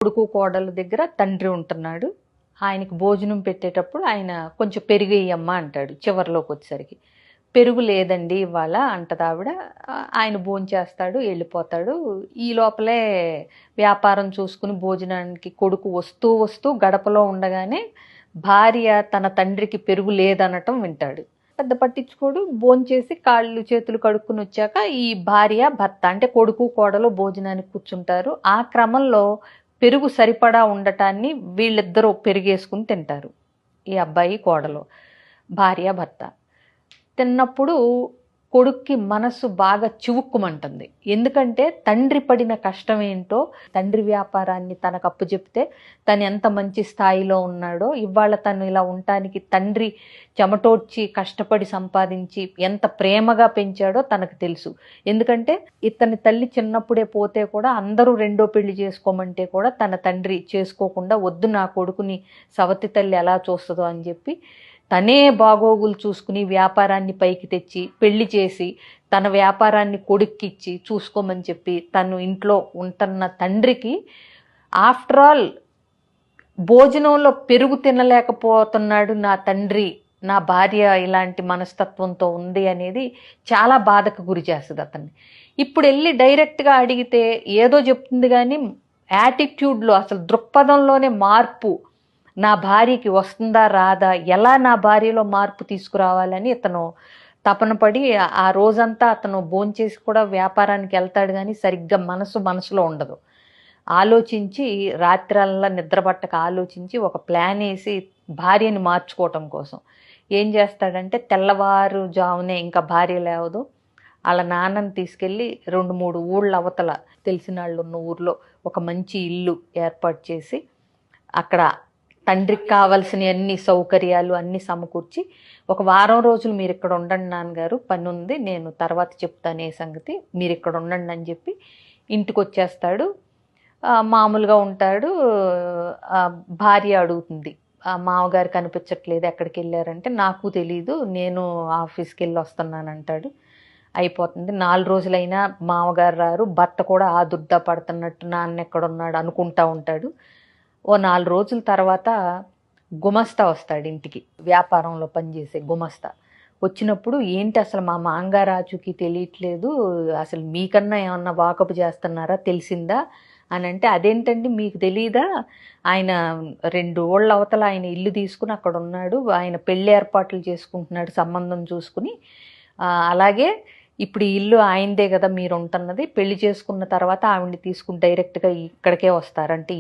కొడుకు కోడలు దగ్గర తండ్రి ఉంటున్నాడు. ఆయనకి భోజనం పెట్టేటప్పుడు ఆయన కొంచెం పెరుగు వేయమ్మా అంటాడు. చివరిలోకి వచ్చేసరికి పెరుగు లేదండి ఇవాళ అంటది ఆవిడ. ఆయన భోంచేస్తాడు, వెళ్ళిపోతాడు. ఈ లోపలే వ్యాపారం చూసుకుని భోజనానికి కొడుకు వస్తూ వస్తూ గడపలో ఉండగానే భార్య తన తండ్రికి పెరుగు లేదనటం వింటాడు. పెద్ద పట్టించుకోడు. భోంచేసి కాళ్ళు చేతులు కడుక్కుని వచ్చాక ఈ భార్య భర్త అంటే కొడుకు కోడలు భోజనానికి కూర్చుంటారు. ఆ క్రమంలో పెరుగు సరిపడా ఉండటాన్ని వీళ్ళిద్దరూ పెరిగేసుకుని తింటారు. ఈ అబ్బాయి కోడలు, భార్య భర్త. తిన్నప్పుడు కొడుక్కి మనసు బాగా చివుక్కుమంటుంది. ఎందుకంటే తండ్రి పడిన కష్టం ఏంటో, తండ్రి వ్యాపారాన్ని తనకు అప్పచెప్తే తను ఎంత మంచి స్థాయిలో ఉన్నాడో, ఇవాళ తను ఇలా ఉండటానికి తండ్రి చెమటోడ్చి కష్టపడి సంపాదించి ఎంత ప్రేమగా పెంచాడో తనకు తెలుసు. ఎందుకంటే ఇతని తల్లి చిన్నప్పుడే పోతే కూడా అందరూ రెండో పెళ్లి చేసుకోమంటే కూడా తన తండ్రి చేసుకోకుండా, వద్దు నా కొడుకుని సవతి తల్లి ఎలా చూస్తుందో అని చెప్పి తనే బాగోగులు చూసుకుని వ్యాపారాన్ని పైకి తెచ్చి పెళ్లి చేసి తన వ్యాపారాన్ని కొడుక్కిచ్చి చూసుకోమని చెప్పి తను ఇంట్లో ఉంటున్న తండ్రికి ఆఫ్టర్ ఆల్ భోజనంలో పెరుగు తినలేకపోతున్నాడు నా తండ్రి, నా భార్య ఇలాంటి మనస్తత్వంతో ఉంది అనేది చాలా బాధకు గురి చేస్తుంది అతన్ని. ఇప్పుడు వెళ్ళి డైరెక్ట్గా అడిగితే ఏదో చెప్తుంది కానీ యాటిట్యూడ్లో అసలు దృక్పథంలోనే మార్పు నా భార్యకి వస్తుందా రాదా, ఎలా నా భార్యలో మార్పు తీసుకురావాలని ఇతను తపన పడి ఆ రోజంతా అతను భోంచేసి కూడా వ్యాపారానికి వెళ్తాడు కానీ సరిగ్గా మనసులో ఉండదు. ఆలోచించి రాత్రల్లా నిద్రపట్టక ఆలోచించి ఒక ప్లాన్ వేసి భార్యని మార్చుకోవటం కోసం ఏం చేస్తాడంటే తెల్లవారుజామునే ఇంకా భార్య లేవదు వాళ్ళ నాన్నని తీసుకెళ్ళి 2-3 ఊళ్ళ అవతల తెలిసిన వాళ్ళు ఉన్న ఊర్లో ఒక మంచి ఇల్లు ఏర్పాటు చేసి అక్కడ తండ్రికి కావాల్సిన అన్ని సౌకర్యాలు అన్నీ సమకూర్చి ఒక వారం రోజులు మీరు ఇక్కడ ఉండండి నాన్నగారు, పని ఉంది, నేను తర్వాత చెప్తాను ఏ సంగతి, మీరు ఇక్కడ ఉండండి అని చెప్పి ఇంటికి వచ్చేస్తాడు. మామూలుగా ఉంటాడు. భార్య అడుగుతుంది, మామగారు కనిపించట్లేదు ఎక్కడికి వెళ్ళారంటే నాకు తెలీదు, నేను ఆఫీస్కి వెళ్ళి వస్తున్నానంటాడు. అయిపోతుంది. 4 రోజులైనా మామగారు రారు. భర్త కూడా ఆ దుర్దా పడుతున్నట్టు నాన్న ఎక్కడున్నాడు అనుకుంటా ఉంటాడు. ఓ 4 రోజుల తర్వాత గుమస్తా వస్తాడు ఇంటికి, వ్యాపారంలో పనిచేసే గుమస్తా. వచ్చినప్పుడు ఏంటి అసలు మా మాంగారు ఆచూకీ తెలియట్లేదు, అసలు మీకన్నా ఏమన్నా వాకపు చేస్తున్నారా, తెలిసిందా అని అంటే, అదేంటండి మీకు తెలీదా, ఆయన 2 ఊళ్ళ అవతల ఆయన ఇల్లు తీసుకుని అక్కడ ఉన్నాడు, ఆయన పెళ్లి ఏర్పాట్లు చేసుకుంటున్నాడు సంబంధం చూసుకుని, అలాగే ఇప్పుడు ఈ ఇల్లు ఆయనదే కదా మీరు ఉంటున్నది, పెళ్లి చేసుకున్న తర్వాత ఆవిడ్ని తీసుకుని డైరెక్ట్గా ఇక్కడికే వస్తారంటే